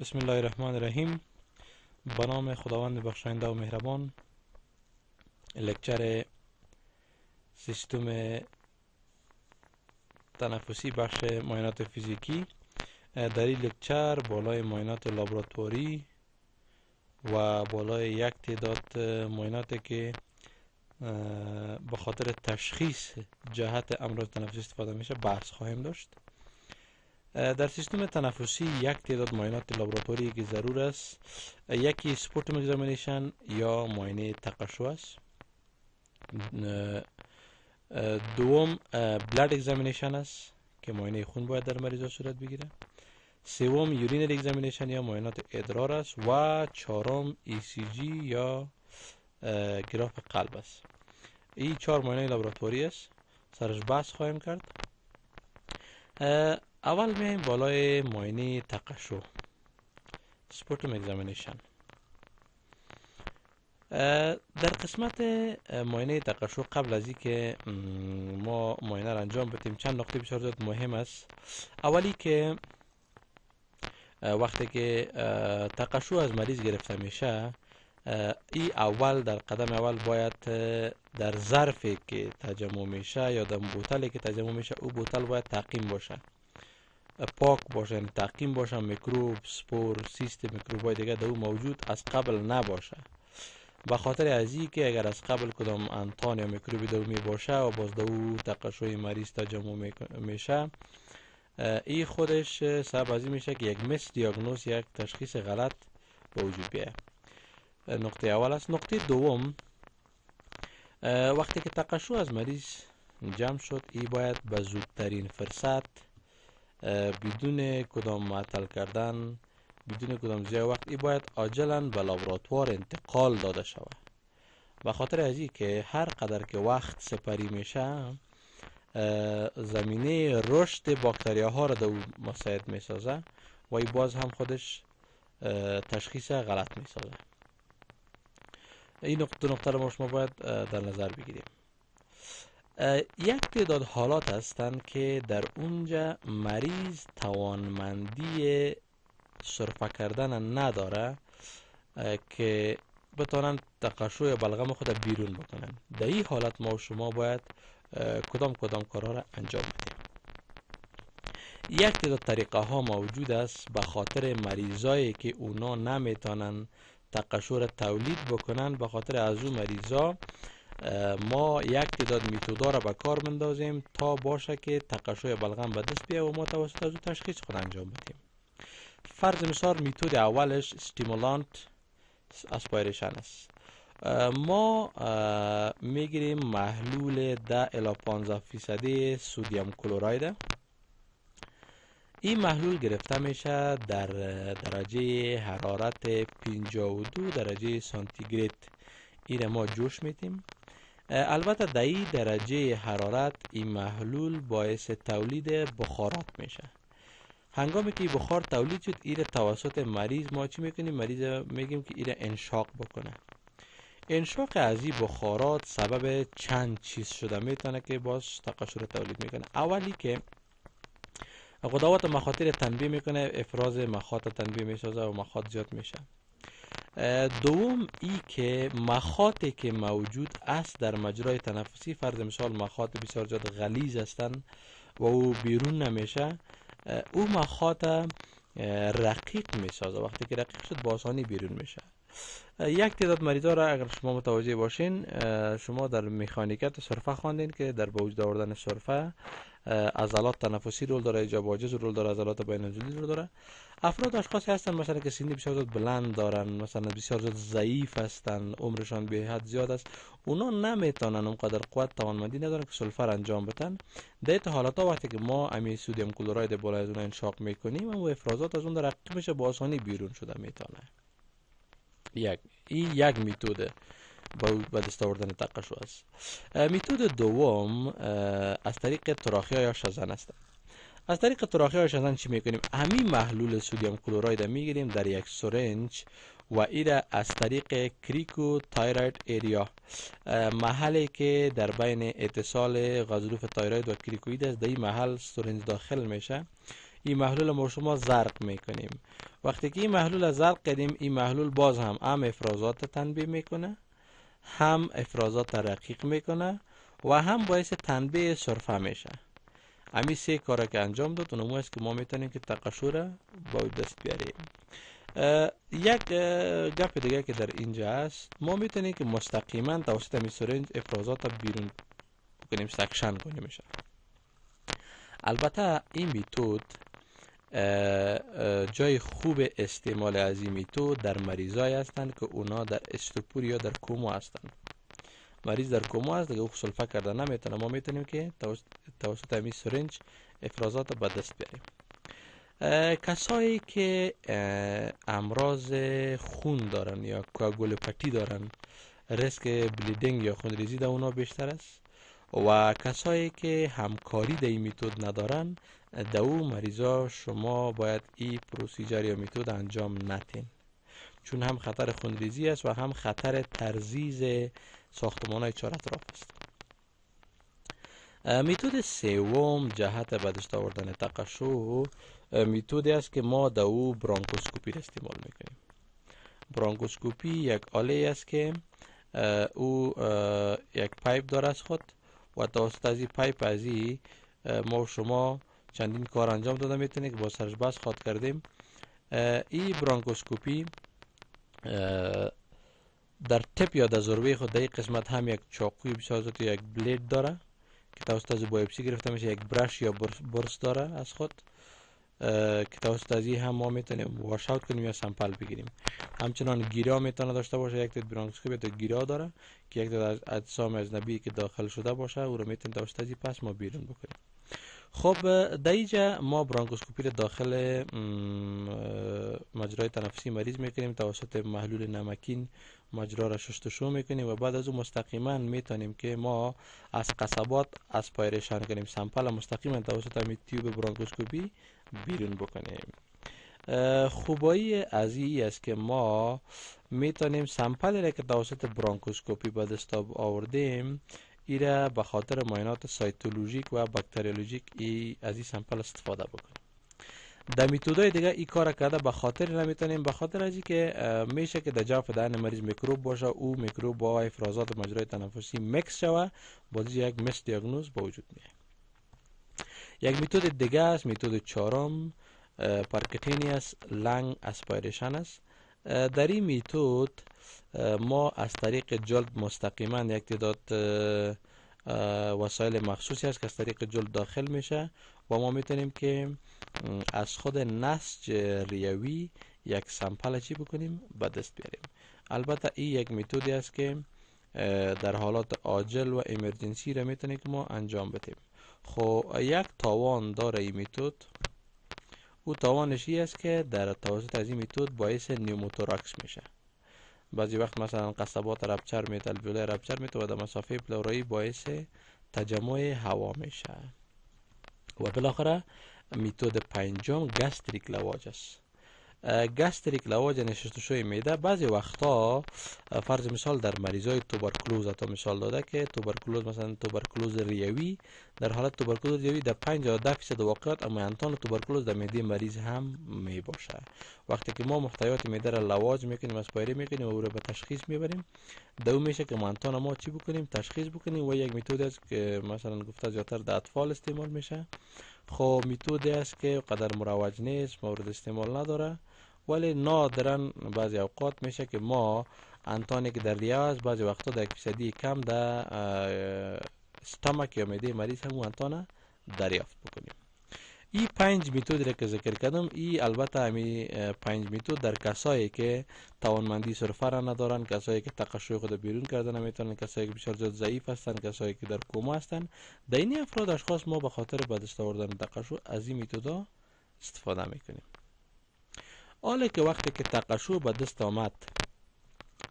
بسم الله الرحمن الرحیم. به نام خداوند بخشاینده و مهربان. لکچر سیستم تنفسی بخش معاینات فیزیکی. در این لکچر بالای معاینات لابراتواری و بالای یک تعداد معایناتی که به خاطر تشخیص جهت امراض تنفسی استفاده میشه بحث خواهیم داشت. در سیستم تنفسی یک تعداد معاینات لابراتواری که ضرور است. یکی سپورتم اگزامینیشن یا معاینه تقشح است. دوم بلاد اگزامینیشن است که معاینه خون باید در مریض صورت بگیره. سوم یورینری اگزامینیشن یا معاینات ادرار است و چهارم ECG یا گراف قلب است. این چهار معاینه لابراتواری است. سرش بحث خواهیم کرد. اول میایم بالای معاینه تقشح، سپورتم اگزامینیشن. در قسمت معاینه تقشح قبل از اینکه ما معاینه را انجام بدیم چند نکته بسیار زیاد مهم است. اولی که وقتی که تقشح از مریض گرفته میشه، این اول در قدم اول باید در ظرفی که تجمع میشه یا در بوتلی که تجمع میشه او بوتل باید تعقیم باشه، پاک باشه، یعنی تعقیم باشه، میکروب، سپور، سیست میکروبای دیگه در او موجود از قبل نباشه. به خاطر از این که اگر از قبل کدام انتان یا میکروبی در او می باشه و باز در او تقشح مریض تجمع میشه، این خودش سبب از این میشه که یک مس دیاگنوز، یک تشخیص غلط به وجود بیاید. نقطه اول است. نقطه دوم، وقتی که تقشح از مریض جمع شد، این باید به زودترین فرصت بدون کدام معطل کردن، بدون کدام ضیاع وقت، این باید عاجلا به لابراتوار انتقال داده شود. به خاطر از این که هر قدر که وقت سپری میشه، زمینه رشد باکتریاها را در مساعد میسازه و این باز هم خودش تشخیص غلط میسازه. این دو نقطه را شما باید در نظر بگیریم. یک تعداد حالات هستند که در اونجا مریض توانمندی سرفه کردن نداره که بتونن تقشح یا بلغم خود بیرون بکنن. در این حالت ما و شما باید کدام کارها را انجام بدیم. یک تعداد طریقه ها موجود است به خاطر مریضایی که اونا نمیتونن تقشح را تولید بکنن. به خاطر از اون مریضا ما یک تعداد میتودا را به کار مندازیم تا باشه که تقشح بلغم به دست بیاید و ما توسط از اون تشخیص خود انجام بدیم. فرض مثال میتود اولش استیمولانت اسپایریشن است. ما میگیریم محلول 10 الی 15% سودیم کلراید. این محلول گرفته میشه در درجه حرارت 52 درجه سانتیگراد. این ما جوش میدیم. البته در این درجه حرارت این محلول باعث تولید بخارات میشه. هنگامی که بخار تولید شد، این توسط مریض ما چی میکنیم؟ مریض میگیم که این انشاق بکنه. انشاق از این بخارات سبب چند چیز شده میتونه که باز تقشح را تولید میکنه. اولی که غدوات مخاطی تنبیه میکنه، افراز مخاط تنبیه میسازه و مخاط زیاد میشه. دوم ای که مخاطی که موجود است در مجرای تنفسی، فرض مثال مخاط بسیار زیاد غلیظ هستند و او بیرون نمیشه، او مخاط رقیق میسازه. وقتی که رقیق شد با آسانی بیرون میشه. یک تعداد مریضا را اگر شما متوجه باشین، شما در مکانیکات سرفه خواندین که در به وجود آوردن سرفه عضلات تنفسی رول داره، ایجاب عاجز رول داره، عضلات بین‌الجلدی رول داره. افراد اشخاصی هستن مثلا که سنی بسیار زیاد بلند دارن، مثلا بسیار زیاد ضعیف هستن، عمرشان به حد زیاد است، اونا نمیتونن اونقدر قوت توانمندی ندارن که سلفر انجام بدن. در این حالتا وقتی که ما امی سودیم کلراید بالا از اون انشاق میکنیم و افرازات از اون رقیق میشه، با آسانی بیرون شده میتونه. این یک میتود با دست آوردن تقشح است. میتود دوم از طریق تراخیا یا شزن است. از طریق تراخیا یا شزن چی میکنیم؟ همین محلول سودیم کلراید میگیریم در یک سرنج و این از طریق کریکو تایراید ایریا، محلی که در بین اتصال غضروف تایراید و کریکوید است، در این محل سرنج داخل میشه. این محلول ما شما زرق میکنیم وقتی که این محلول از زرق کردیم، این محلول باز هم افرازات تنبیه میکنه، هم افرازات رقیق میکنه و هم باعث تنبیه سرفه میشه. امی سه کاره که انجام داد اونمو است که ما میتونیم که تقشر را با دست بیاریم. یک گپ دیگه که در اینجا است، ما میتونیم که مستقیما توسط امی سرنج افرازات را بیرون کنیم، سکشن کنیم میشه. البته این میتود جای خوب استعمال از این میتود در مریضای هستند که اونا در استوپور یا در کوما هستند. مریض در کوما است دیگه، او سلفه کرده نمیتونه، ما میتونیم که توسط امی سرنج افرازات رو به دست بیاریم. کسایی که امراض خون دارن یا کوآگولوپاتی دارن، ریسک بلیدینگ یا خونریزی در اونا بیشتر است. و کسایی که همکاری در این میتود ندارن، در او مریضا شما باید این پروسیجر یا میتود انجام ندین، چون هم خطر خونریزی است و هم خطر ترزیز ساختمان های چهار اطراف است. میتود سوم جهت به دست آوردن تقشح میتودی است که ما در او برانکوسکوپی را استعمال میکنیم. برانکوسکوپی یک آله است که او یک پایپ داره از خود و توسط از این پایپ ازی ما و شما چندین کار انجام داده میتونیم که با سرش بس خواد کردیم. این برانکوسکوپی در تپ یا در ضربه خود در این قسمت هم یک چاقوی بسیار زیاد یا یک بلید داره که توسط از بایپسی گرفته میشه، یک برش یا برس داره از خود که توسط از این هم ما میتونیم واش اوت کنیم یا سمپل بگیریم. همچنان گیرا میتونه داشته باشه، یک تعداد برانکوسکوپی تو گیرا داره که یک تعداد از اجسام اجنبی که داخل شده باشه او رو میتونیم توسط از این پس ما بیرون بکنیم. خب در اینجا ما برانکوسکوپی رو داخل مجرای تنفسی مریض میکنیم، توسط محلول نمکین مجرا را شستشو میکنیم و بعد از اون مستقیما میتونیم که ما از قصبات اسپایریشن کنیم، سمپل مستقیما توسط همین تیوب برانکوسکوپی بیرون بکنیم. خوبایی از این است که ما میتونیم سمپل را که توسط برانکوسکوپی به دست آوردیم ایره به خاطر معاینات سایتولوژیک و باکتریولوژیک از این سمپل استفاده بکنیم. در میتودهای دیگه این کار کرده به خاطر نمیتونیم، به خاطر از که میشه که در جوف دهن مریض میکروب باشه، او میکروب با افرازات مجرای تنفسی میکس شوه، باز یک مس دیاگنوز با وجود میاد. یک میتود دیگه است، میتود چهارم پرکتینیوس لنگ اسپایریشن است. در این میتود ما از طریق جلد مستقیما یک تعداد وسایل مخصوصی است که از طریق جلد داخل میشه و ما میتونیم که از خود نسج ریوی یک سمپل چی بکنیم به دست بیاریم. البته این یک میتودی است که در حالات عاجل و امرجنسی را میتونیم که ما انجام بدیم. خب یک تاوان داره این میتود، او تاوانش این است که در توسط از این میتود باعث نیوموتوراکس میشه. بعضی وقت مثلا قصبات رپچر میشه، الویولای رپچر میشه و در مسافه پلورایی باعث تجمع هوا میشه. و بالاخره میتود پنجم گاستریک لواج است. گاستریک لواج نشستشوی معده بعضی وقتا فرض مثال در مریضای توبرکلوز تا مثال داده که توبرکلوز مثلا توبرکلوز ریوی، در حالت توبرکلوز ریوی در 5 تا 10% واقعات اما انتان توبرکلوز در معده مریض هم می باشه. وقتی که ما محتویات معده را لواج میکنیم، اسپایری میکنیم و او را به تشخیص میبریم، دو میشه که منتان ما چی بکنیم، تشخیص بکنیم. و یک میتود است که مثلا گفته زیادتر در اطفال استعمال میشه. خب میتودی است که قدر مروج نیست، مورد استعمال نداره، ولی نادرا بعضی اوقات میشه که ما انتانی که در ریاض بعضی وقتا در 1% کم در استمک یا معده مریض هم انتانه دریافت بکنیم. این 5 میتود را که ذکر کردم، این البته همی 5 میتود در کسایی که توانمندی سرفه را ندارن، کسایی که تقشح خود بیرون کردن نمیتونن، کسایی که بسیار زیاد ضعیف هستن، کسایی که در کوما هستن، در این افراد اشخاص ما به خاطر به دست آوردن تقشح از این میتودا استفاده میکنیم. حالا که وقتی که تقشح به دست آمد،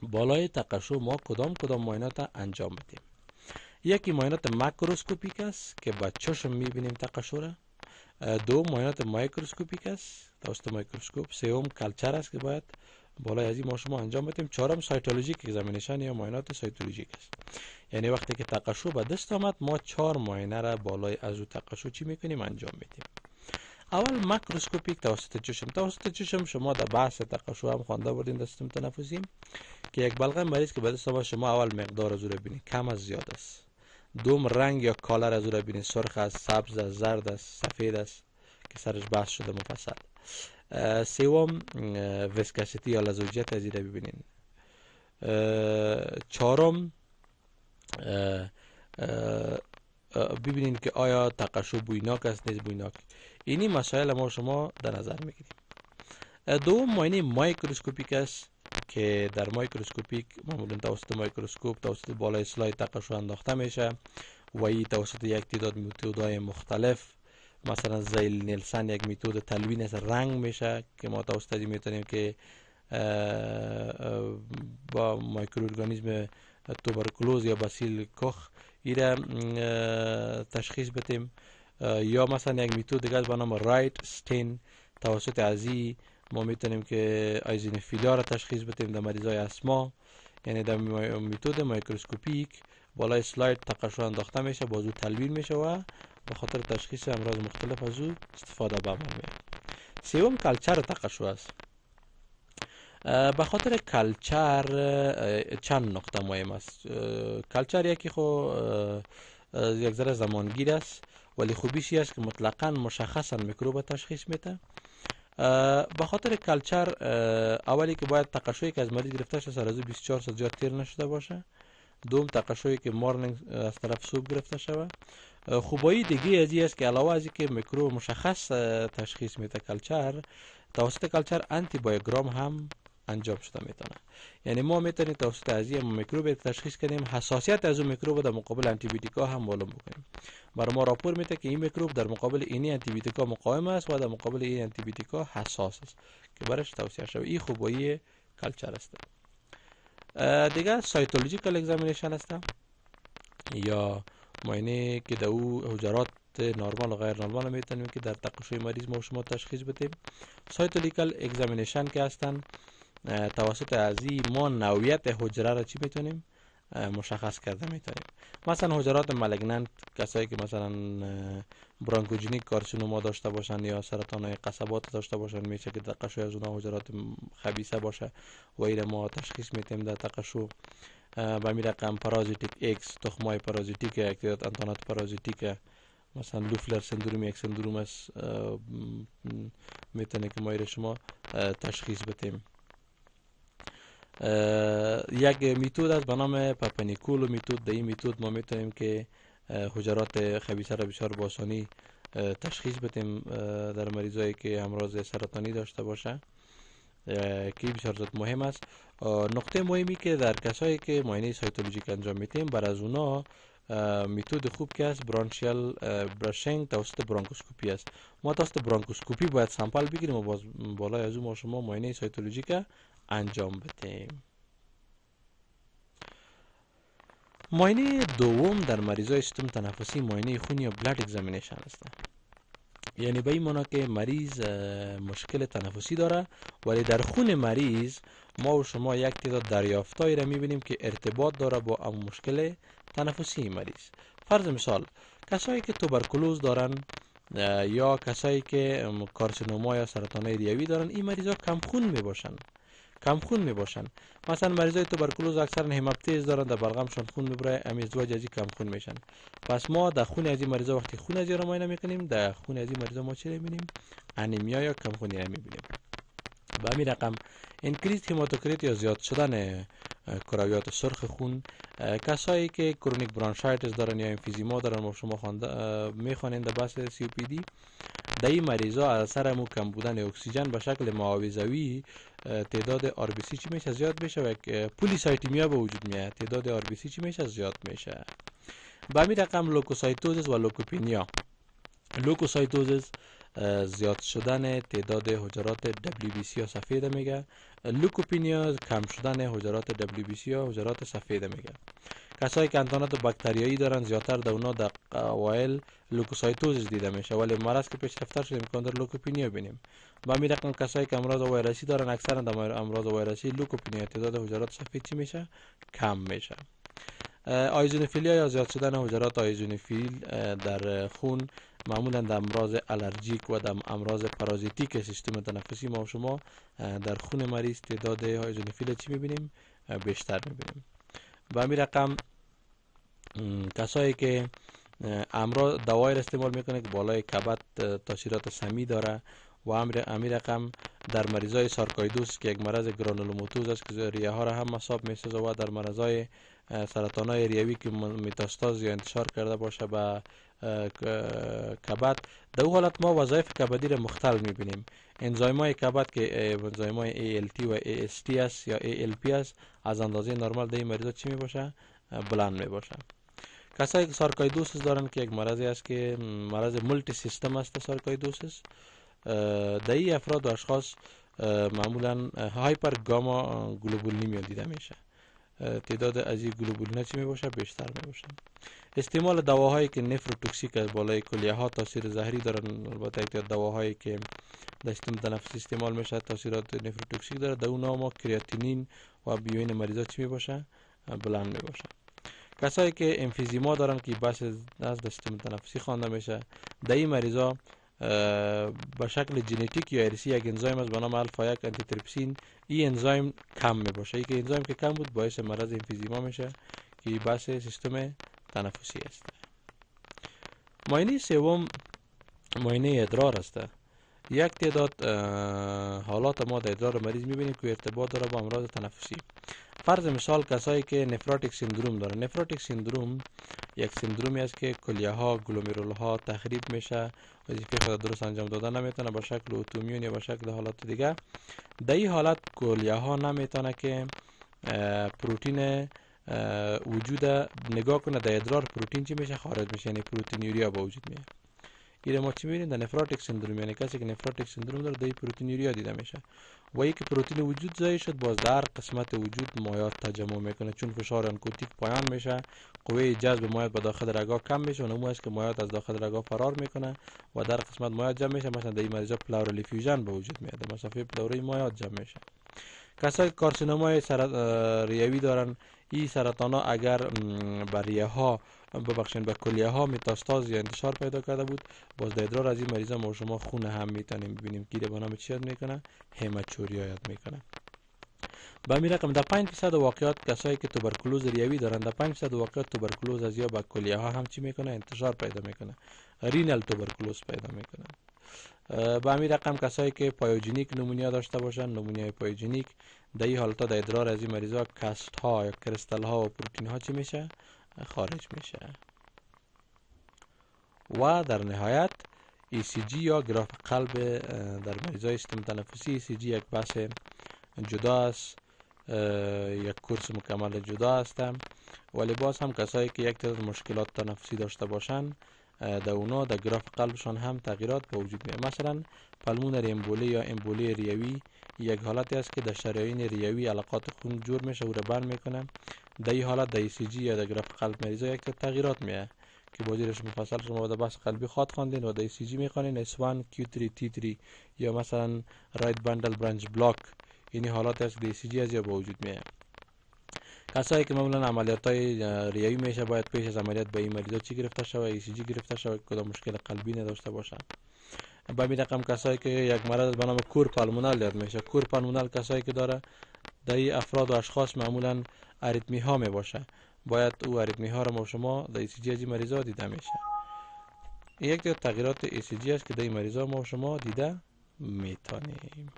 بالای تقشح ما کدام معاینات انجام بدیم؟ یکی معاینات ماکروسکوپیک است که با چشم میبینیم تقشح را. دو معاینات مایکروسکوپیک است توسط میکروسکوپ. سوم کلچر است که باید بالای از این ما شما انجام بدیم. چهارم سایتولوژیک اگزامینیشن یا معاینات سایتولوژیک است. یعنی وقتی که تقشح به دست آمد ما 4 معاینه را بالای از او تقشح چی میکنیم انجام میدیم. اول ماکروسکوپیک توسط چشم شما در بحث تقشو هم خوانده بودین در سیستم تنفسی که یک بلغم مریض که بعد از شما اول مقدار از او را بینید کم از زیاد است، دوم رنگ یا کالر از او را بینید، سرخ است، سبز است، زرد است، سفید است که سرش بحث شده مفصل. سوم ویسکاسیتی یا لزوجیت از این را ببینید. چهارم ببینید که آیا تقشو بویناک است نیز بویناک. اینی مسائل ما شما در نظر میگیریم. دوم معاینه مایکروسکوپیک است که در مایکروسکوپیک معمولا توسط مایکروسکوپ توسط بالای سلاید تقشو انداخته میشه و این توسط یک تعداد متدهای مختلف، مثلا زیل نیلسن یک متد تلوین است رنگ میشه که ما توسط این میتونیم که با مایکروارگانیسم توبرکلوز یا باسیل کوخ ایره تشخیص بدیم، یا مثلا یک متد دیگه به نام رایت استین توسط ازی ما میتونیم که آیزینوفیلیا را تشخیص بدیم در مریضای اسما. یعنی در متد مایکروسکوپیک بالای سلاید تقشو انداخته میشه، بازو تلوین میشه و به خاطر تشخیص امراض مختلف از او استفاده به عمل میاد. سوم کلچر تقشو است. به خاطر کلچر چند نقطه مهم است. کلچر یکی خو یک ذره زمانگیر است ولی خوبیش است که مطلقاً مشخصاً میکروب تشخیص میده. به خاطر کلچر اولی که باید تقشویی که از مریض گرفته شده سر از 24 ساعت زیاد تیر نشده باشه. دوم تقشویی که مارنینگ از طرف صبح گرفته شده. خوبایی دیگه از این است که علاوه از اینکه میکروب مشخص تشخیص میده کلچر، توسط کلچر آنتی بایوگرام هم انجام شده میتونه. یعنی ما میتونیم توسط ازی میکروب تشخیص کنیم، حساسیت از اون میکروب در مقابل آنتی بیوتیکا هم معلوم بکنیم. برای ما راپور میده که این میکروب در مقابل اینی آنتی بیوتیکا مقاوم است و در مقابل این آنتی بیوتیکا حساس است که برش توصیه شده. این خوبایی کلچر است. دیگه سایتولوژیکال اگزامینیشن است یا معاینه که در او حجرات نرمال و غیر نرمال میتونیم که در تقشوی مریض ما شما تشخیص بدیم. سایتولوژیکال اگزامینیشن که هستن توسط ازی ما نوعیت حجره را چی میتونیم مشخص کرده میتونیم. مثلا حجرات مالگننت، کسایی که مثلا برانکوجینیک کارسینوما داشته باشن یا سرطان قصبات داشته باشن میشه که تقشوی از اونها حجرات خبیثه باشه و این ما تشخیص میتیم در تقشو. به می رقم پارازیتیک ایکس، تخمای پارازیتیک، اکتیداد انتانات پارازیتیک، مثلا لوفلر سندروم یک سندروم است میتونه که ما شما تشخیص بدیم. یک میتود است به نام پاپانیکولو میتود. در این میتود ما میتونیم که حجرات خبیثه را بسیار با آسانی تشخیص بدیم در مریضایی که امراض سرطانی داشته باشه که بسیار زیاد مهم است. نقطه مهمی که در کسایی که معاینه سایتولوژیک انجام میتیم بر از اونا میتود خوب که است برانشیال براشنگ توسط برانکوسکوپی است. ما توسط برانکوسکوپی باید سامپل بگیریم و باز بالای از اون ما شما معاینه سایتولوژیک انجام بدیم. معاینه دوم در مریضای سیستم تنفسی معاینه خون یا بلاد اگزامینیشن است. یعنی به این معنی که مریض مشکل تنفسی داره ولی در خون مریض ما و شما یک تعداد دریافتایی را میبینیم که ارتباط داره با اون مشکل تنفسی مریض. فرض مثال کسایی که توبرکلوز دارن یا کسایی که کارسینوما یا سرطان ریوی دارن، این مریضا کم خون میباشن. مثلا مریضای توبرکلوز اکثرا هماپتیز دارن، در بلغمشان خون میبره، ازدواج ازی کم خون میشن. پس ما در خون از این مریضا وقتی خون از را معاینه میکنیم، در خون از این مریضا ما چی میبینیم؟ انیمیا یا کم خونی را میبینیم. به همین رقم انکریز هماتوکریت یا زیاد شدن کرویات سرخ خون، کسایی که کرونیک برانشایتس دارن یا امفیزیما دارن و شما میخوانین در بحث سی او پی دی، در این مریضا از اثر کم بودن اکسیژن به شکل معاوضوی تعداد آر بی سی چی میشه؟ زیاد میشه و پولیسایتیمیا به وجود میاد. تعداد آر بی سی چی میشه؟ زیاد میشه. به همین رقم لوکوسایتوزیس و لوکوپینیا. لوکوسایتوزیس زیاد شدن تعداد حجرات WBC یا سفید میگه. لوکوپینیا کم شدن حجرات WBC یا حجرات سفید میگه. کسایی که انتانات باکتریایی دارن زیادتر در اونا در اوایل لوکوسایتوزیس دیده میشه ولی مرض که پیشرفته شده میکنه در لوکوپینیا بینیم. با همین رقم کسایی که امراض ویروسی دارن اکثرا در امراض ویروسی لوکوپینیا تعداد حجرات سفید چی میشه؟ کم میشه. آیزونوفیلیا یا زیاد شدن حجرات آیزونوفیل در خون معمولا در امراض الرژیک و در امراض پارازیتیک سیستم تنفسی ما و شما در خون مریض تعداد ایزونوفیل چی میبینیم؟ بیشتر میبینیم. به همین رقم کسایی که امراض دوایی را استعمال میکنه که بالای کبد تاثیرات سمی داره و همین رقم در مریضای سارکویدوس که یک مرض گرانولوماتوز است که ریه ها را هم مصاب میسازه و در مرضای سرطان های ریوی که متاستاز یا انتشار کرده باشه به کبد، در اون حالت ما وظایف کبدی را مختل میبینیم. انزایم های کبد که انزایم های ALT و AST است یا ALP است از اندازه نرمال در این مریضا چی میباشه؟ بلند میباشه. کسایی که سارکویدوسیس دارن که یک مرضی است که مرض مولتی سیستم است سارکویدوسیس، در این افراد و اشخاص معمولا هایپر گاما گلوبولینیمیا دیده میشه. تعداد از این گلوبولین چی میباشه؟ بیشتر میباشه. استعمال دواهایی که نفروتوکسیک از بالای کلیه ها تاثیر زهری دارن، البته دواهایی که در سیستم تنفسی استعمال میشه تاثیرات نفروتوکسیک داره، در اونها ما کریاتینین و بیوین مریضا چی میباشه؟ بلند میباشه. کسایی که امفیزیما دارن که بحث از سیستم تنفسی خوانده میشه، در این مریضا به شکل ژنتیک یا ارثی یک انزایم است به نام الفا 1 آنتی تریپسین، این انزایم کم میباشه. این که انزایم که کم بود باعث مرض امفیزیما میشه که بحث سیستم تنفسی است. معاینه سوم معاینه ادرار است. یک تعداد حالات ما در ادرار مریض میبینیم که ارتباط داره با امراض تنفسی. فرض مثال کسایی که نفراتیک سیندروم دارن. نفراتیک سیندروم یک سیندرومی است که کلیه ها گلومرول ها تخریب میشه، وظیفه خود درست انجام دادن نمیتونه به شکل اتومیون یا به شکل حالات دیگه. در این حالت کلیه ها نمیتونه که پروتین وجود نگاه کنه در ادرار، پروتین چی میشه؟ خارج میشه، یعنی پروتئینوریا به وجود میاد. این ما چی میبینیم در نفراتیک سیندروم، یعنی کسی که نفراتیک سیندروم داره در پروتئینوریا دیده میشه و اینکه پروتئین وجود ضایع شد باز در قسمت وجود مایعات تجمع میکنه، چون فشار آنکوتیک پایان میشه قوه جذب مایعات به داخل رگا کم میشه و نمو است که مایعات از داخل رگا فرار میکنه و در قسمت مایعات جمع میشه. مثلا در این مریضا پلورال افیوژن به وجود میاد، در مسافه پلوری مایعات جمع میشه. کسایی که کارسینومای ریوی دارن، این سرطان ها اگر بر ریه ها ببخشید به کلیه ها متاستاز یا انتشار پیدا کرده بود، باز در ادرار از این مریضا ما شما خون هم میتونیم ببینیم که به نام چی یاد میکنه؟ همچوریا یاد میکنه. به همین رقم در 5% واقعات کسایی که توبرکلوز ریوی دارن، در 5% واقعات توبرکلوز از یا به کلیه ها هم چی میکنه؟ انتشار پیدا میکنه، رینال توبرکلوز پیدا میکنه. به همین رقم کسایی که پایوژنیک نمونیا داشته باشن، نمونیای پایوژنیک، در این حالت در ادرار از این مریضا کاست ها یا کریستال ها و پروتین ها چی میشه؟ خارج میشه. و در نهایت ECG یا گراف قلب در مریضای سیستم تنفسی. ECG یک بحث جدا است، یک کورس مکمل جدا هستم، ولی باز هم کسایی که یک تعداد مشکلات تنفسی داشته باشن در اونا در گراف قلبشان هم تغییرات به وجود میاد. مثلا پلمونر امبولی یا امبولی ریوی یک حالتی است که در شریان ریوی علاقات خون جور میشه و رو بند میکنه. در این حالت در ECG یا در گراف قلب مریضا یک تغییرات میاد که بازیرش مفصل شما در بحث قلبی خواد خواندین و در ECG میخوانین S1 Q3 T3 یا مثلا رایت بندل برانچ بلاک. این حالات است که ECG از یا به وجود میاد. کسایی که معمولا عملیاتای ریوی میشه باید پیش از عملیات به این مریضا چی گرفته شود؟ ECG گرفته شود که کدام مشکل قلبی نداشته باشن. به همین رقم کسایی که یک مرض به نام کور پالمونال یاد میشه. کور پالمونال کسایی که داره در این افراد و اشخاص معمولا اریتمی ها می باشه، باید او اریتمی ها رو ما شما در ECG از این مریضا دیده میشه. یک تغییرات ECG است که در این مریضا ما شما دیده میتونیم.